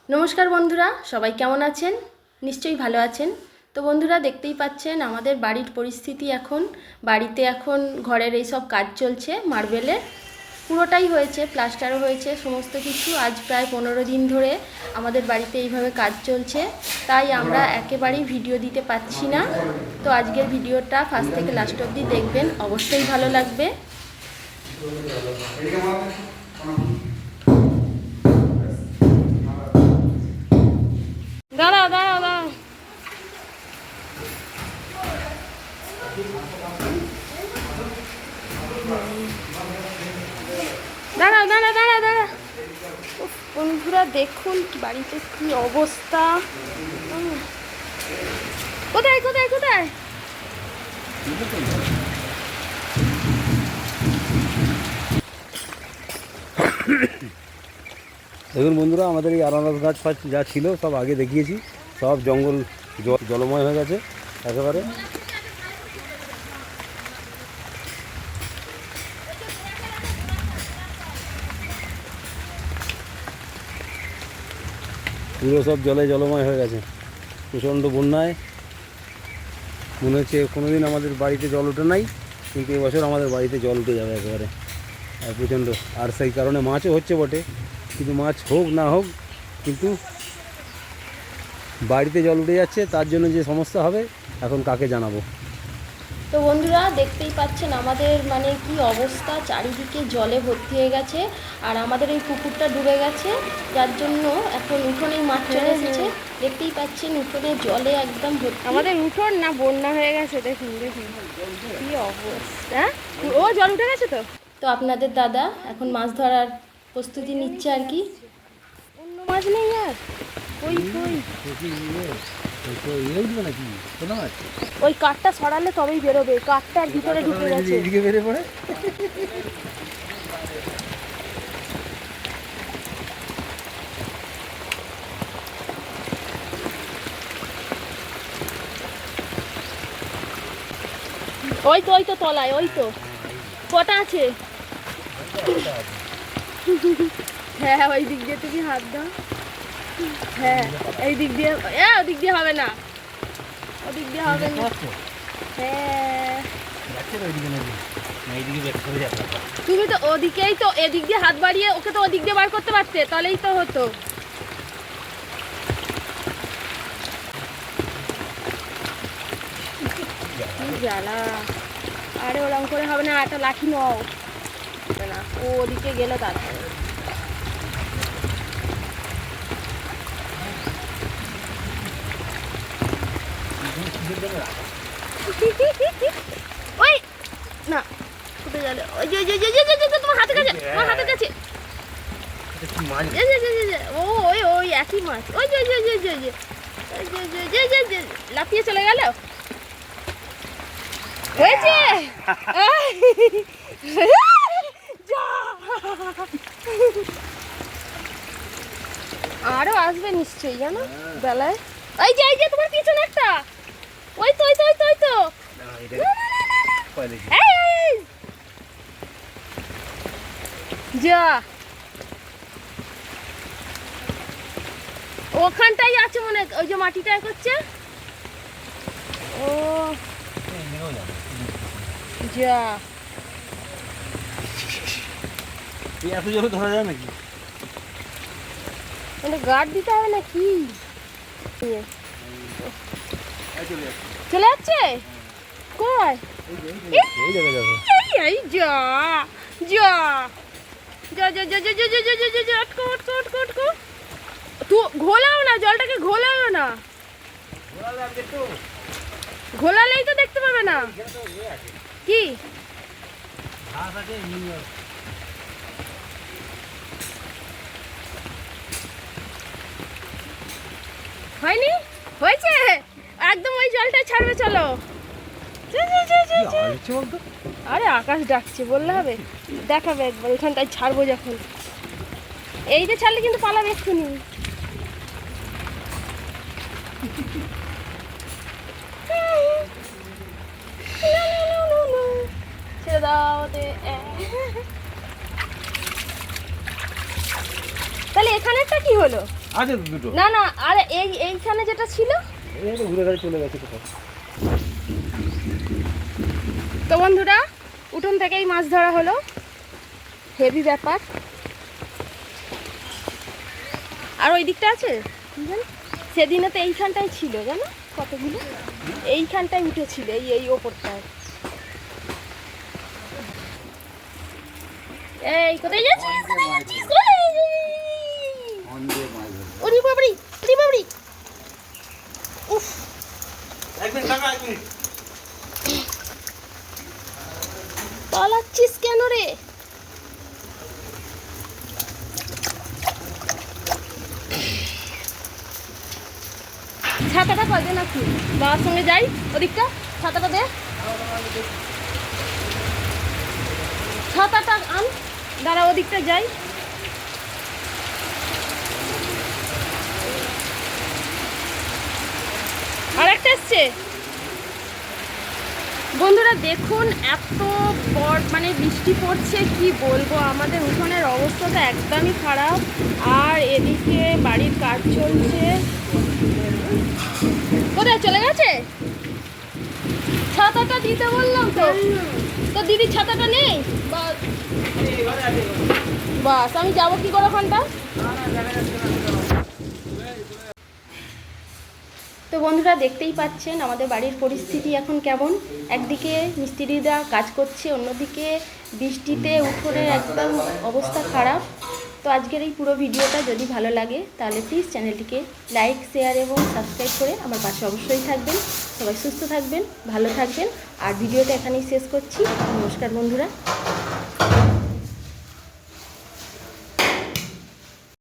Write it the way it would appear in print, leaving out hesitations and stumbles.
নমস্কার বন্ধুরা, সবাই কেমন আছেন? নিশ্চয়ই ভালো আছেন। তো বন্ধুরা, দেখতেই পাচ্ছেন আমাদের বাড়ির পরিস্থিতি। বাড়িতে এখন ঘরের এই সব কাজ চলছে। মার্বেলের পুরোটাই হয়েছে, প্লাস্টারও হয়েছে, সমস্ত কিছু। আজ প্রায় 15 দিন ধরে আমাদের বাড়িতে এইভাবে কাজ চলছে, তাই আমরা একেবারেই ভিডিও দিতে পারছি না। তো আজকের ভিডিওটা ফার্স্ট থেকে লাস্ট অবধি দেখবেন, অবশ্যই ভালো লাগবে। দাঁড়াও দাঁড়াও দাঁড়াও দাঁড়াও দাঁড়া দাঁড়া দাঁড়া বন্ধুরা, দেখুন বাড়িতে কি অবস্থা। কোথায় কোথায় কোথায়? দেখুন বন্ধুরা, আমাদের এই আনারস গাছ ফাছ যা ছিল সব আগে দেখিয়েছি, সব জঙ্গল জলময় হয়ে গেছে একেবারে। পুরো সব জলময় হয়ে গেছে। প্রচণ্ড বন্যায় মনে হচ্ছে কোনোদিন আমাদের বাড়িতে জল ওঠে নাই, কিন্তু এবছর আমাদের বাড়িতে জল উঠে যাবে একেবারে প্রচণ্ড। আর সেই কারণে মাছও হচ্ছে বটে, কিন্তু মাছ হোক না হোক, কিন্তু বাড়িতে জল উঠে যাচ্ছে, তার জন্য যে সমস্যা হবে এখন কাকে জানাবো। তো বন্ধুরা, দেখতেই পাচ্ছেন আমাদের কি অবস্থা, চারিদিকে জলে ভর্তি হয়ে গেছে। আর আমাদের এই পুকুরটা ডুবে গেছে, যার জন্য এখন উঠোনেই মাছ চলে এসেছে। দেখতেই পাচ্ছেন উঠোনে জলে একদম ভর্তি। আমাদের উঠোন না বন্যা হয়ে গেছে, দেখুন দেখুন কি অবস্থা। ও জল উঠে গেছে তো। তো আপনাদের দাদা এখন মাছ ধরার প্রস্তুতি নিচ্ছে আর কি। অন্য মাছ নেই আর। ওই ওই কাঠটা সরালে তবেই বেরোবে, কাঠটার ভিতরে ঢুকে গেছে। এদিকে বেরে পড়ে। ওই তো তলায়, ওই তো কটা আছে। হ্যাঁ, ওই দিক দিয়ে তুমি হাত দাও। হ্যাঁ, এই দিক দিয়ে, ওদিক দিয়ে হবে না, ওদিক দিয়ে হবে না। হ্যাঁ, তুমি তো ওদিকেই তো, এদিক দিয়ে হাত বাড়িয়ে ওকে তো ওদিক দিয়ে বার করতে পারতে, তাহলেই তো হতো। জ্বালা। আরে ওরকম করে হবে না, একটা লাঠি নাও না, ও ওদিকে গেল তারপরে। ওই না, কোথায় গেল? ওই যে তোমার হাতের কাছে, তোমার হাতের কাছে। ও ওই ওই একই মাছ। ওই যে লাফিয়ে চলে গেল। হয়েছে। আরো আসবে নিশ্চয়ই, জানো বেলায়। এই যে তোমার পিছনে একটা, ওই তো যা, ওখানটাই আছে মনে, ওই যে মাটিটা করছে। ও যা, এত জলে ধরা যায় নাকি? গার্ড দিতে হবে নাকি? চলে যাচ্ছে কই? এই যা যা যা যা যা যা যা যা যা যা যা, আটকো আটকো আটকো আটকো। তো ঘোলাও না, জলটাকে ঘোলাও না, ঘোলালেই তো দেখতে পাবে না। কি হয়নি? হয়েছে একদম, ওই জলটা ছাড়বে, চলো। আরে আকাশ ডাকছে, বললে হবে? দেখাবে একবার, ওখানটায় ছাড়বো যখন। এই যে ছাড়লে কিন্তু পালাবে এক্ষুনি। ছেড়ে দাও। তাহলে এখানেরটা কি হলো? আছে তো দুটো, না না, আর এইখানে যেটা ছিল। এই তো ঘুরে ঘুরে চলে গেছে কোথাও। তো বন্ধুরা, উঠোন থেকেই মাছ ধরা হলো, হেভি ব্যাপার। আর ওই দিকটা আছে জানো? সেদিনে তো এইখানটাই ছিল জানো, কতগুলো এইখানটায় উঠেছিল, এই ওপরটায়। এই কোথায় যাচ্ছিস, কোথায় যাচ্ছিস, ওরে বাবরি, ওরে বাবরি, উফ। পালাচ্ছিস কেন রে? ছাতাটা কয় দে না, কি বাবার সঙ্গে যাই ওদিকটা, ছাতাটা দে, ছাতাটা আন, দাঁড়া ওদিকটা যাই। আর একটা এসছে। বন্ধুরা দেখুন, এত মানে বৃষ্টি পড়ছে, কি বলবো, আমাদের উঠোনের অবস্থা তো একদমই খারাপ। আর এদিকে বাড়ির কাজ চলছে। কোথায় চলে গেছে? ছাতাটা দিতে বললাম তো, তো দিদির ছাতাটা নেই। বাস আমি যাবো কি করে ওখানটা? তো বন্ধুরা দেখতেই পাচ্ছেন আমাদের বাড়ির পরিস্থিতি এখন কেমন। একদিকে মিস্ত্রিরা কাজ করছে, অন্যদিকে বৃষ্টিতে উঠোনের একদম অবস্থা খারাপ। তো আজকের এই পুরো ভিডিওটা যদি ভালো লাগে তাহলে প্লিজ চ্যানেলটিকে লাইক, শেয়ার এবং সাবস্ক্রাইব করে আমার পাশে অবশ্যই থাকবেন। সবাই সুস্থ থাকবেন, ভালো থাকবেন। আর ভিডিওটা এখানেই শেষ করছি। নমস্কার বন্ধুরা।